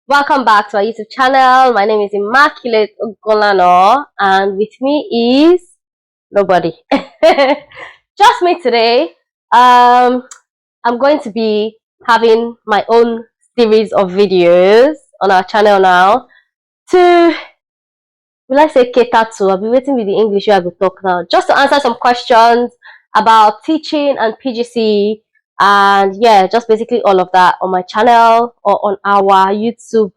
Welcome back to our YouTube channel. My name is Immaculate, and with me is nobody. Just me today. I'm going to be having my own series of videos on our channel now to, will I say cater to? I'll be waiting with the English where I will talk now. Just to answer some questions about teaching and PGCE, and yeah, just basically all of that on my channel or on our YouTube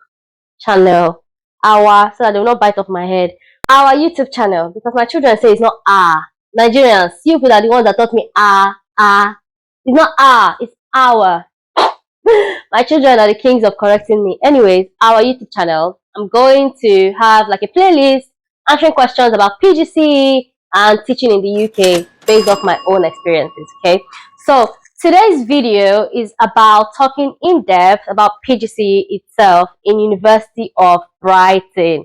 channel. So that they will not bite off my head. Our YouTube channel, because my children say it's not Nigerians, you people are the ones that taught me It's not it's our. My children are the kings of correcting me. Anyways, our YouTube channel, I'm going to have like a playlist answering questions about PGCE and teaching in the UK based off my own experiences. Okay, so today's video is about talking in depth about PGCE itself in University of Brighton,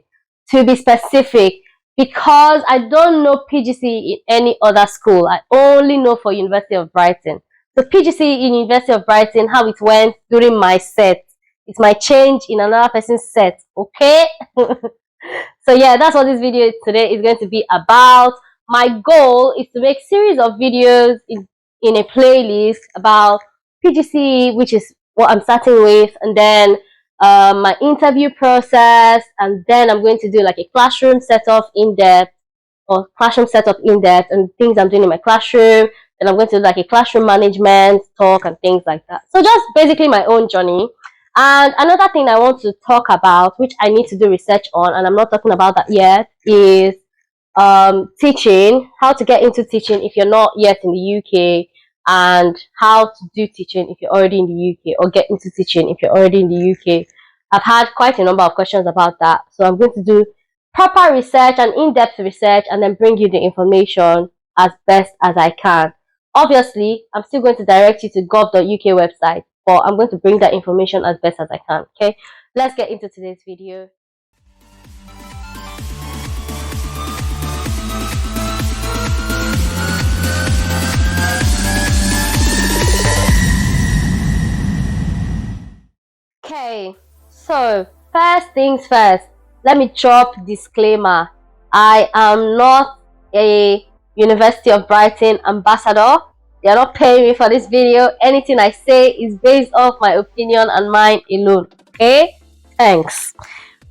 to be specific, because I don't know PGCE in any other school. I only know for University of Brighton. So PGCE in University of Brighton, how it went during my set. It's my change in another person's set, okay? So yeah, that's what this video today is going to be about. My goal is to make series of videos in a playlist about PGCE, which is what I'm starting with, and then my interview process, and then I'm going to do like a classroom setup in depth, and things I'm doing in my classroom. And I'm going to do like a classroom management talk and things like that. So just basically my own journey. And another thing I want to talk about, which I need to do research on, and I'm not talking about that yet, is teaching, how to get into teaching if you're not yet in the UK, and how to do teaching if you're already in the UK, or get into teaching if you're already in the UK. I've had quite a number of questions about that. So I'm going to do proper research and in-depth research, and then bring you the information as best as I can. Obviously, I'm still going to direct you to gov.uk website, but I'm going to bring that information as best as I can. Okay, let's get into today's video. Okay, so first things first, let me drop disclaimer. I am not a University of Brighton ambassador. They are not paying me for this video. Anything I say is based off my opinion and mine alone. Okay, thanks.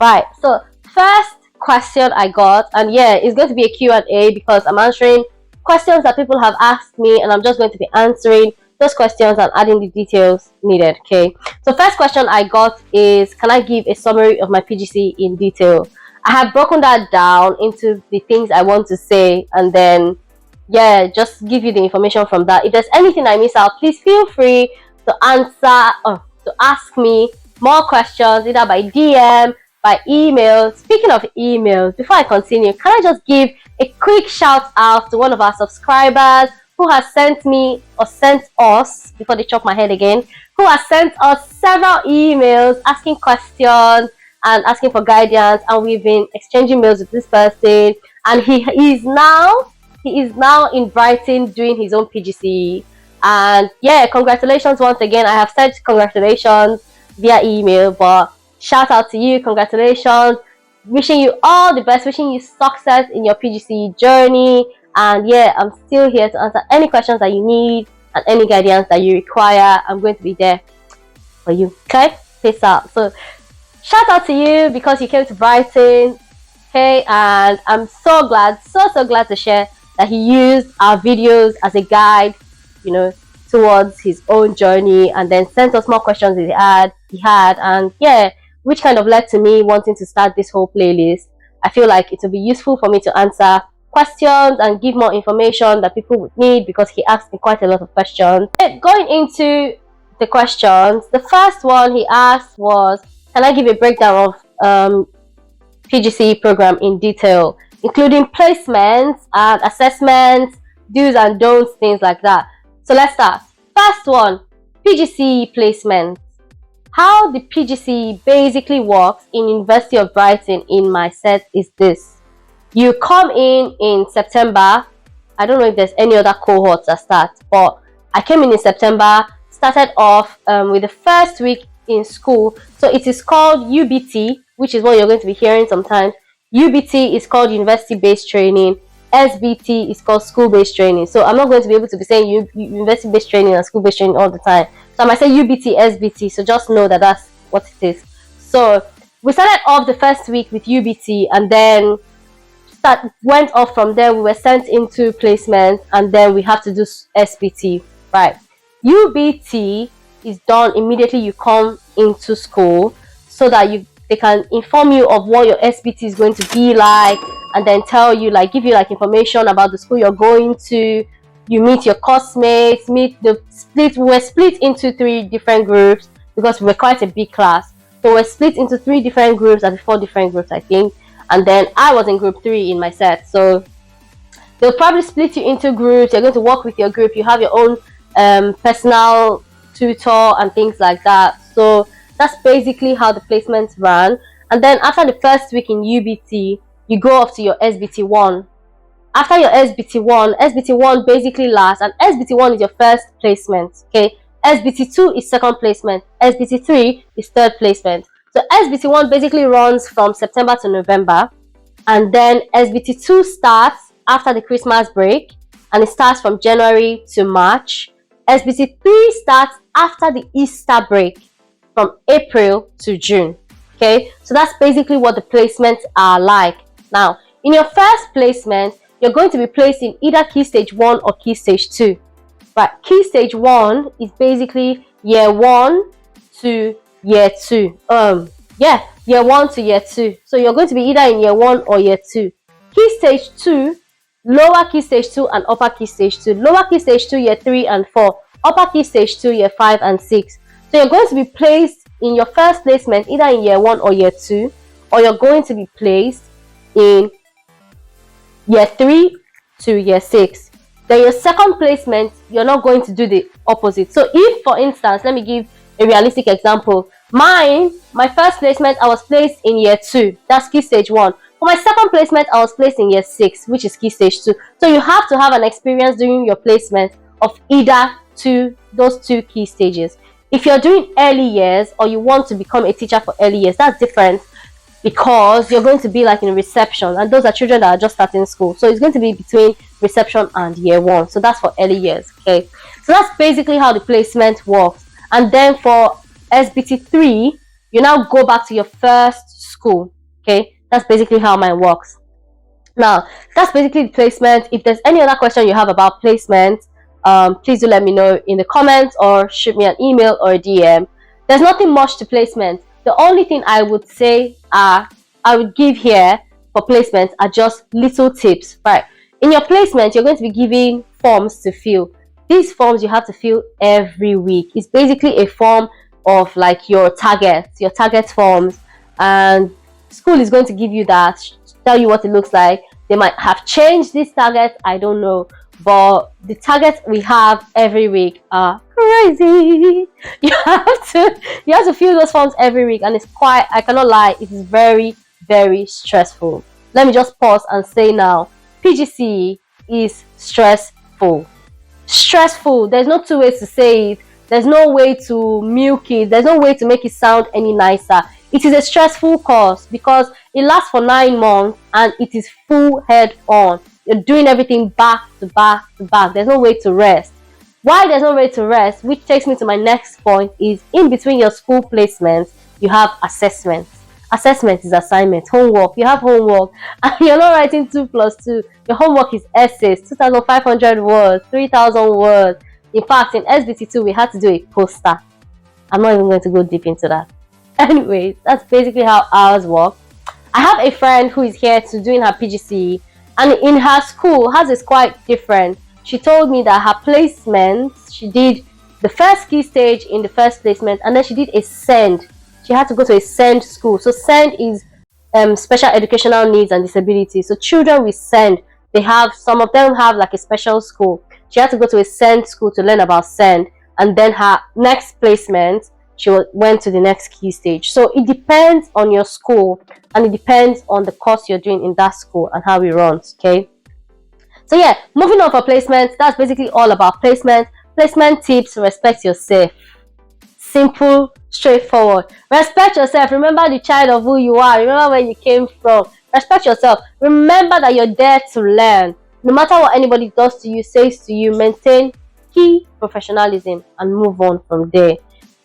Right, so first question I got, and yeah, it's going to be a Q&A because I'm answering questions that people have asked me, and I'm just going to be answering those questions and adding the details needed. Okay, so first question I got is, can I give a summary of my PGCE in detail? I have broken that down into the things I want to say, and then yeah, just give you the information from that. If there's anything I miss out, please feel free to answer or to ask me more questions, either by DM, by email. Speaking of emails, before I continue, can I just give a quick shout out to one of our subscribers who has sent me, or sent us, before they chop my head again, who has sent us several emails asking questions and asking for guidance, and we've been exchanging mails with this person, and he is now in Brighton doing his own PGCE. And yeah, congratulations once again. I have said congratulations via email, but shout out to you, congratulations, wishing you all the best, wishing you success in your PGCE journey. And yeah, I'm still here to answer any questions that you need and any guidance that you require. I'm going to be there for you. Okay, peace out. So shout out to you because you came to Brighton. Okay, and I'm so glad, so glad to share that he used our videos as a guide, you know, towards his own journey, and then sent us more questions he had, and yeah, which kind of led to me wanting to start this whole playlist. I feel like it will be useful for me to answer questions and give more information that people would need, because he asked me quite a lot of questions. Going into the questions, the first one he asked was, can I give a breakdown of PGCE program in detail, including placements and assessments, do's and don'ts, things like that. So let's start. First one, PGCE placements. How the PGCE basically works in University of Brighton in my set is this. You come in September. I don't know if there's any other cohorts that start, but I came in September, started off with the first week in school. So it is called UBT, which is what you're going to be hearing sometimes. UBT is called university-based training. SBT is called school-based training. So I'm not going to be able to be saying university-based training and school-based training all the time. So I might say UBT, SBT. So just know that that's what it is. So we started off the first week with UBT, and then went off from there. We were sent into placement, and then we have to do SBT. Right. UBT is done immediately you come into school, so that they can inform you of what your SBT is going to be like, and then tell you, like, give you like information about the school you're going to. You meet your classmates, we were split into 3 different groups because we were quite a big class. So we're split into 3 different groups, and 4 different groups, I think. And then I was in group 3 in my set. So they'll probably split you into groups. You're going to work with your group. You have your own personal tutor and things like that. So that's basically how the placements ran. And then after the first week in UBT, you go up to your SBT1. After your SBT1 basically lasts, and SBT1 is your first placement. Okay, SBT2 is second placement. SBT3 is third placement. So SBT1 basically runs from September to November, and then SBT2 starts after the Christmas break, and it starts from January to March. SBT3 starts after the Easter break, from April to June. Okay, so that's basically what the placements are like. Now, in your first placement, you're going to be placed in either Key Stage 1 or Key Stage 2. But Key Stage 1 is basically year 1 to year 2. Year 1 to year 2. So you're going to be either in year 1 or year 2. Key Stage 2, lower Key Stage 2 and upper Key Stage 2. Lower Key Stage 2, year 3 and 4. Upper Key Stage 2, year 5 and 6. So you're going to be placed in your first placement either in year 1 or year 2, or you're going to be placed in year 3 to year 6. Then your second placement, you're not going to do the opposite. So if, for instance, let me give a realistic example. My first placement, I was placed in year 2. That's Key Stage 1. For my second placement, I was placed in year 6, which is Key Stage 2. So you have to have an experience during your placement of either those 2 key stages. If you're doing early years, or you want to become a teacher for early years, that's different, because you're going to be like in reception, and those are children that are just starting school. So it's going to be between reception and year 1. So that's for early years. Okay, so that's basically how the placement works. And then for SBT3, you now go back to your first school. Okay, that's basically how mine works. Now, that's basically the placement. If there's any other question you have about placement, please do let me know in the comments, or shoot me an email or a DM. There's nothing much to placement. The only thing I would say I would give here for placement are just little tips. Right, in your placement, you're going to be giving forms to fill. These forms you have to fill every week. It's basically a form of like your target forms, and school is going to give you that, tell you what it looks like. They might have changed these targets, I don't know, but the targets we have every week are crazy. You have to fill those forms every week, and it's quite, I cannot lie, it is very, very stressful. Let me just pause and say now, PGCE is stressful. There's no 2 ways to say it. There's no way to milk it. There's no way to make it sound any nicer. It is a stressful course because it lasts for 9 months, and it is full head on. You're doing everything back to back to back. There's no way to rest. Why there's no way to rest, which takes me to my next point, is in between your school placements, you have assessments. Assessment is assignment, homework. You have homework, and you're not writing 2 plus 2. Your homework is essays, 2,500 words, 3,000 words. In fact, in SBT2, we had to do a poster. I'm not even going to go deep into that. Anyways, that's basically how ours work. I have a friend who is here to doing her PGCE, and in her school, hers is quite different. She told me that her placements, she did the first key stage in the first placement, and then she did a SEND. She had to go to a SEND school. So SEND is special educational needs and disabilities. So children with SEND, some of them have like a special school. She had to go to a SEND school to learn about SEND, and then her next placement, she went to the next key stage. So it depends on your school, and it depends on the course you're doing in that school and how it runs. Okay, so yeah, moving on for placement, that's basically all about placement. Placement tips: respect yourself. Simple, straightforward. Respect yourself. Remember the child of who you are. Remember where you came from. Respect yourself. Remember that you're there to learn. No matter what anybody does to you, says to you, maintain key professionalism and move on from there.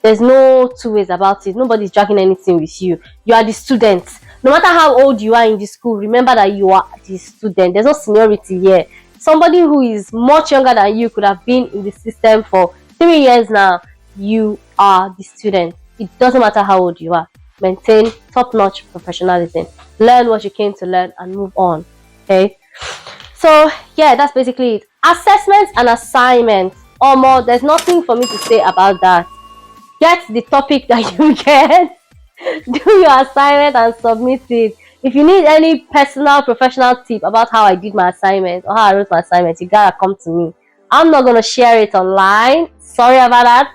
There's no two ways about it. Nobody's dragging anything with you. You are the student. No matter how old you are in the school, remember that you are the student. There's no seniority here. Somebody who is much younger than you could have been in the system for 3 years now. You are the student. It doesn't matter how old you are. Maintain top-notch professionalism. Learn what you came to learn and move on. Okay. So yeah, that's basically it. Assessments and assignments. More. There's nothing for me to say about that. Get the topic that you get. Do your assignment and submit it. If you need any personal, professional tip about how I did my assignment or how I wrote my assignment, you gotta come to me. I'm not gonna share it online. Sorry about that.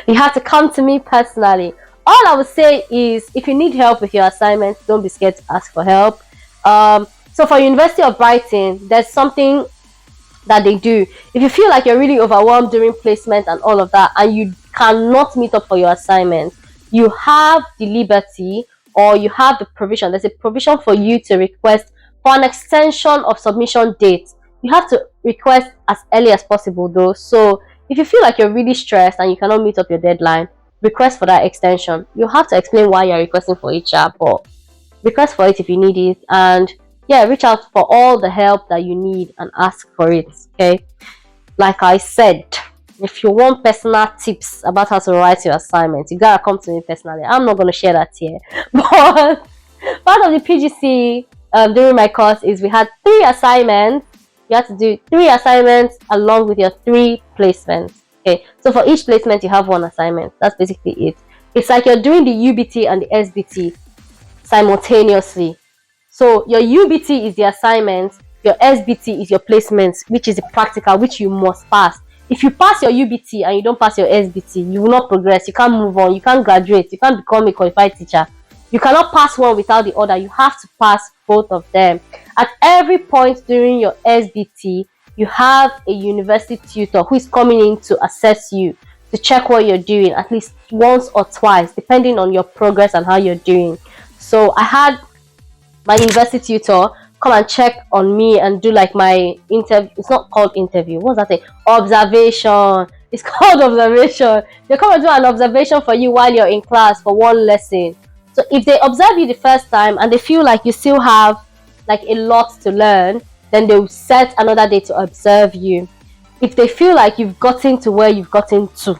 You have to come to me personally. All I would say is, if you need help with your assignments, don't be scared to ask for help. So for University of Brighton, there's something that they do. If you feel like you're really overwhelmed during placement and all of that, and you cannot meet up for your assignment, you have the liberty, or you have the provision. There's a provision for you to request for an extension of submission date. You have to request as early as possible though. So if you feel like you're really stressed and you cannot meet up your deadline, request for that extension. You have to explain why you're requesting for it, but request for it if you need it. And yeah, reach out for all the help that you need and ask for it. Okay, like I said, if you want personal tips about how to write your assignment, you gotta come to me personally. I'm not gonna share that here. But part of the PGCE during my course is we had 3 assignments. You have to do 3 assignments along with your 3 placements. Okay, so for each placement you have 1 assignment. That's basically it. It's like you're doing the UBT and the SBT simultaneously. So your UBT is the assignment, your SBT is your placement, which is the practical, which you must pass. If you pass your UBT and you don't pass your SBT, you will not progress. You can't move on. You can't graduate. You can't become a qualified teacher. You cannot pass one without the other. You have to pass both of them. At every point during your SBT, you have a university tutor who is coming in to assess you, to check what you're doing at least once or twice, depending on your progress and how you're doing. So I had my university tutor come and check on me and do like my interview. It's not called interview. What's that thing? Observation. It's called observation. They come and do an observation for you while you're in class for 1 lesson. So if they observe you the first time and they feel like you still have like a lot to learn, then they will set another day to observe you. If they feel like you've gotten to where you've gotten to,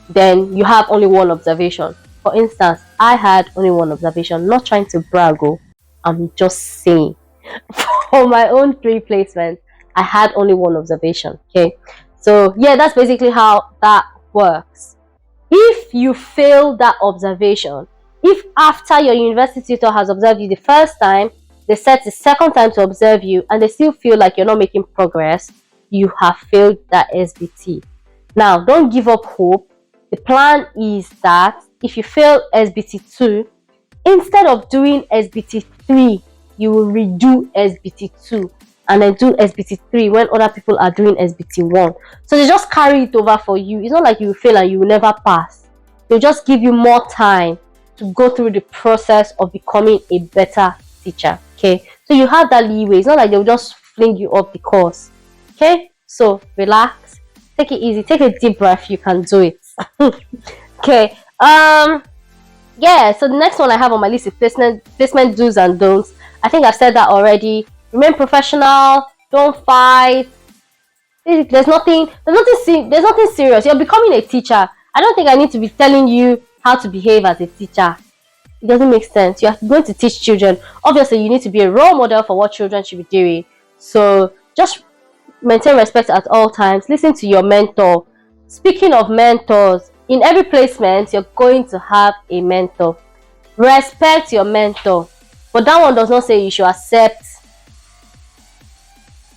then you have only 1 observation. For instance, I had only 1 observation. Not trying to brag, I'm just saying. For my own 3 placements, I had only 1 observation. Okay, so yeah, that's basically how that works. If you fail that observation, if after your university tutor has observed you the first time, they set the second time to observe you and they still feel like you're not making progress, you have failed that SBT. Now, don't give up hope. The plan is that if you fail SBT 2, instead of doing SBT 3, you will redo SBT 2 and then do SBT 3 when other people are doing SBT 1. So they just carry it over for you. It's not like you will fail and you will never pass. They'll just give you more time to go through the process of becoming a better teacher. Okay, so you have that leeway. It's not like they'll just fling you off the course. Okay, so relax, take it easy, take a deep breath. You can do it. Okay, yeah, so the next one I have on my list is placement do's and don'ts. I think I've said that already. Remain professional, don't fight. There's nothing serious. You're becoming a teacher. I don't think I need to be telling you how to behave as a teacher. It doesn't make sense. You're going to teach children. Obviously, you need to be a role model for what children should be doing. So just maintain respect at all times. Listen to your mentor. Speaking of mentors, in every placement, you're going to have a mentor. Respect your mentor. But that one does not say you should accept,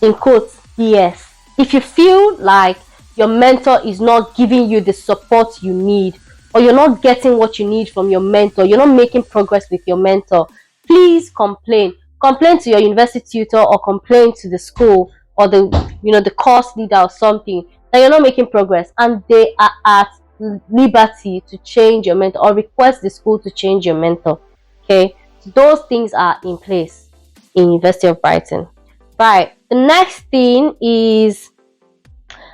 in quotes, BS. If you feel like your mentor is not giving you the support you need, or you're not getting what you need from your mentor, you're not making progress with your mentor, please complain. Complain to your university tutor or complain to the school or the course leader or something. that you're not making progress, and they are at liberty to change your mentor or request the school to change your mentor. Okay, so those things are in place in University of Brighton. Right, the next thing is,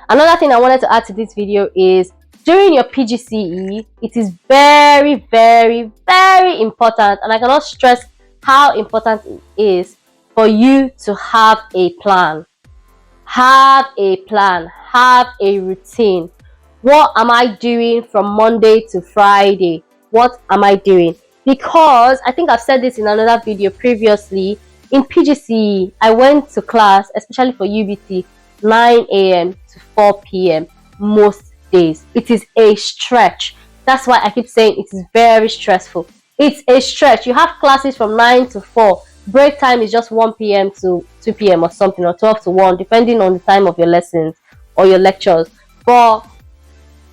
another thing I wanted to add to this video is, during your PGCE, it is very, very, very important, and I cannot stress how important it is for you to have a plan. Have a plan, have a routine. What am I doing from Monday to Friday? What am I doing? Because I think I've said this in another video previously, in PGCE, I went to class, especially for UBT, 9 a.m. to 4 p.m. most days. It is a stretch. That's why I keep saying it is very stressful. It's a stretch. You have classes from 9 to 4. Break time is just 1 p.m. to 2 p.m. or something, or 12 to 1, depending on the time of your lessons or your lectures. But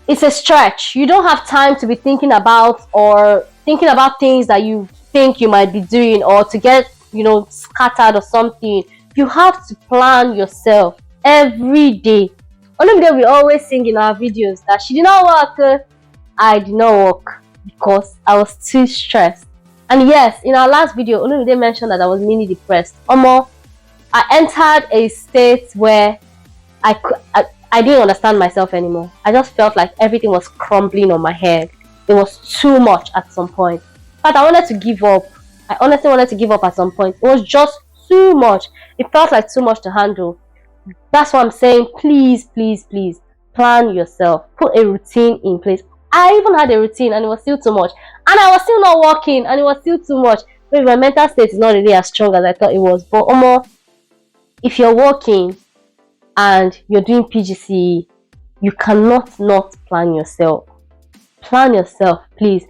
it's a stretch. You don't have time to be thinking about things that you think you might be doing, or to get, scattered or something. You have to plan yourself every day. Olumide, we always sing in our videos that she did not work. I did not work because I was too stressed. And yes, in our last video, Olumide mentioned that I was mini depressed. I entered a state where I didn't understand myself anymore. I just felt like everything was crumbling on my head. It was too much at some point. But I wanted to give up. I honestly wanted to give up at some point. It was just too much. It felt like too much to handle. That's why I'm saying, please, please, please, plan yourself. Put a routine in place. I even had a routine and it was still too much. And I was still not working and it was still too much. Maybe my mental state is not really as strong as I thought it was. But if you're working and you're doing PGCE, you cannot not plan yourself. Plan yourself, please.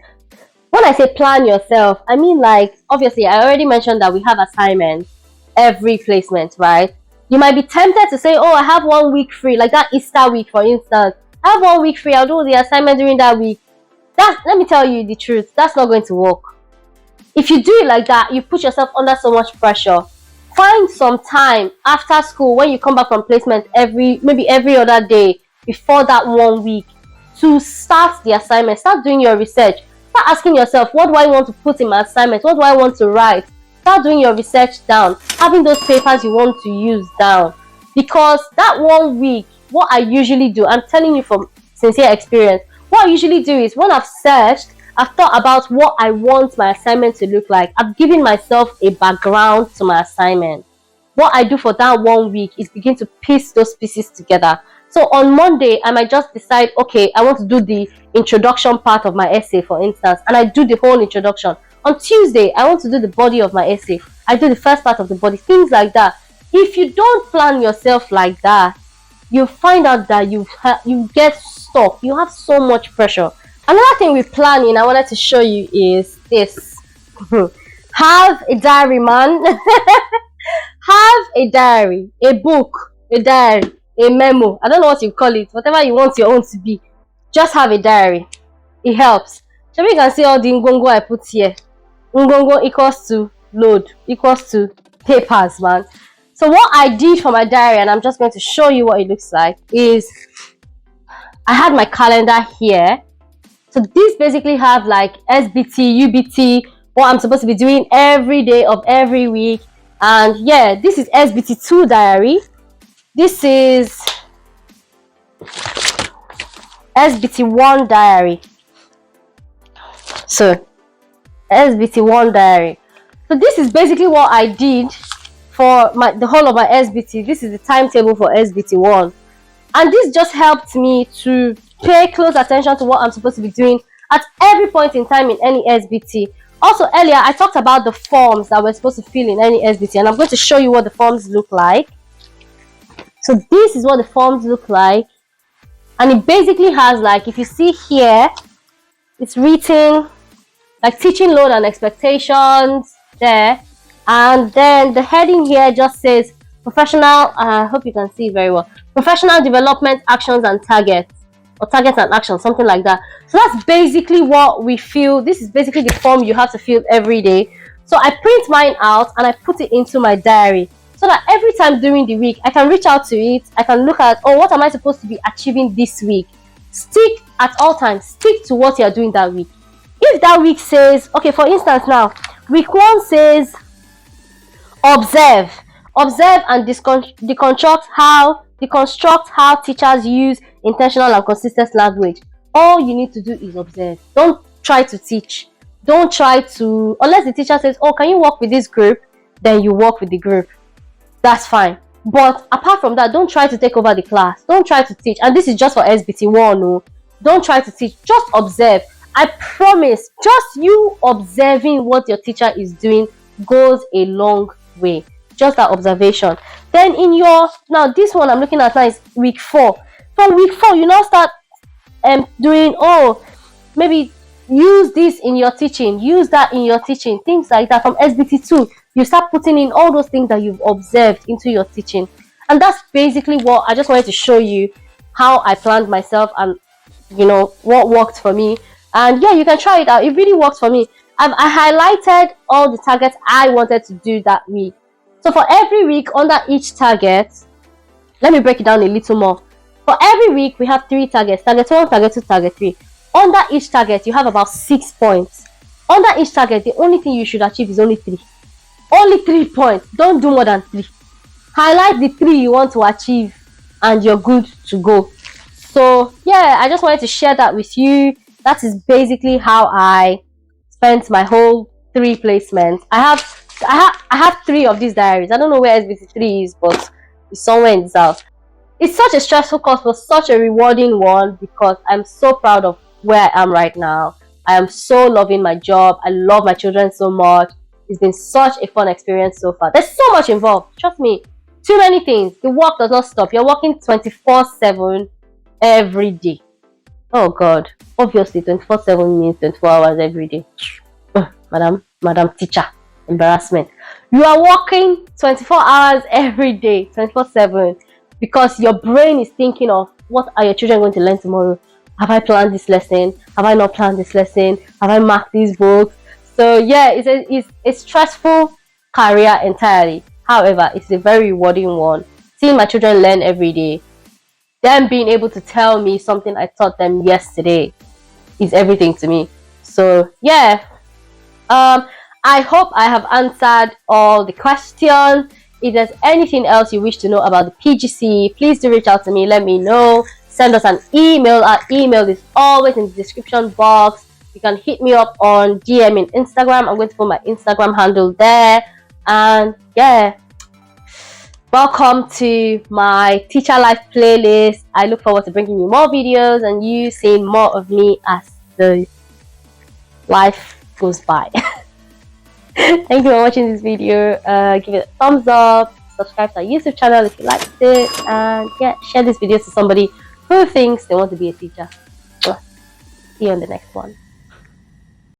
When I say plan yourself, I mean, like, obviously, I already mentioned that we have assignments every placement, right? You might be tempted to say, oh, I have 1 week free, like that Easter week, for instance. I have 1 week free, I'll do the assignment during that week. Let me tell you the truth, that's not going to work. If you do it like that, you put yourself under so much pressure. Find some time after school, when you come back from placement, maybe every other day before that 1 week, to start the assignment. Start doing your research. Start asking yourself, what do I want to put in my assignment? What do I want to write? Start doing your research down. Having those papers you want to use down. Because that 1 week, what I usually do, I'm telling you from sincere experience, what I usually do is, when I've searched, I've thought about what I want my assignment to look like. I've given myself a background to my assignment. What I do for that 1 week is begin to piece those pieces together. So on Monday, I might just decide, okay, I want to do the introduction part of my essay, for instance, and I do the whole introduction. On Tuesday, I want to do the body of my essay. I do the first part of the body, things like that. If you don't plan yourself like that, you find out that you get stuck. You have so much pressure. Another thing with planning I wanted to show you is this. Have a diary, man. Have a diary, a book, a diary, a memo. I don't know what you call it. Whatever you want your own to be. Just have a diary. It helps. So you can see all the ngongo I put here. Ngongo equals to load, equals to papers, man. So what I did for my diary, and I'm just going to show you what it looks like, is I had my calendar here. So this basically have like SBT, UBT, what I'm supposed to be doing every day of every week. And yeah, this is SBT2 diary. This is SBT1 diary. So SBT1 diary. So this is basically what I did for the whole of my SBT. This is the timetable for SBT1. And this just helped me to pay close attention to what I'm supposed to be doing at every point in time in any SBT. Also, earlier I talked about the forms that we're supposed to fill in any SBT, and I'm going to show you what the forms look like. So this is what the forms look like, and it basically has, like, if you see here, it's written like teaching load and expectations there, and then the heading here just says professional, I hope you can see very well, professional development actions and targets, or targets and actions, something like that. So that's basically what we fill. This is basically the form you have to fill every day. So I print mine out and I put it into my diary. So so that every time during the week I can reach out to it. I can look at, oh, what am I supposed to be achieving this week? Stick at all times, stick to what you're doing that week. If that week says, okay, for instance now, week 1 says observe and deconstruct how teachers use intentional and consistent language. All you need to do is observe. Don't try to teach. Don't try to, unless the teacher says, oh, can you work with this group? Then you work with the group. That's fine. But apart from that, don't try to take over the class. Don't try to teach. And this is just for SBT1. No, don't try to teach. Just observe. I promise, just you observing what your teacher is doing goes a long way. Just that observation. Then in your, now this one I'm looking at now is week 4. From week 4, you now start doing, oh, maybe use this in your teaching, use that in your teaching, things like that. From SBT2, you start putting in all those things that you've observed into your teaching. And that's basically what I just wanted to show you, how I planned myself and, you know, what worked for me. And yeah, you can try it out. It really works for me. I highlighted all the targets I wanted to do that week. So for every week under each target, let me break it down a little more. For every week, we have 3 targets. Target 1, target 2, target 3. Under each target, you have about 6 points. Under each target, the only thing you should achieve is only 3. Only 3 points. Don't do more than 3. Highlight the 3 you want to achieve and you're good to go. So yeah, I just wanted to share that with you. That is basically how I spent my whole 3 placements. I have 3 of these diaries. I don't know where SBT3 is, but it's somewhere in the south. It's such a stressful course, but such a rewarding one because I'm so proud of where I am right now. I am so loving my job. I love my children so much. It's been such a fun experience so far. There's so much involved. Trust me. Too many things. The work does not stop. You're working 24/7 every day. Oh God. Obviously, 24/7 means 24 hours every day. Madam teacher. Embarrassment. You are working 24 hours every day, 24/7, because your brain is thinking of what are your children going to learn tomorrow? Have I planned this lesson? Have I not planned this lesson? Have I marked these books? So yeah, it's a stressful career entirely. However, it's a very rewarding one. Seeing my children learn every day, them being able to tell me something I taught them yesterday is everything to me. So yeah, I hope I have answered all the questions. If there's anything else you wish to know about the PGCE, please do reach out to me. Let me know. Send us an email. Our email is always in the description box. You can hit me up on DM in Instagram. I'm going to put my Instagram handle there. And yeah, welcome to my Teacher Life playlist. I look forward to bringing you more videos and you seeing more of me as the life goes by. Thank you for watching this video. Give it a thumbs up, subscribe to our YouTube channel if you liked it, and yeah, share this video to somebody who thinks they want to be a teacher. See you on the next one.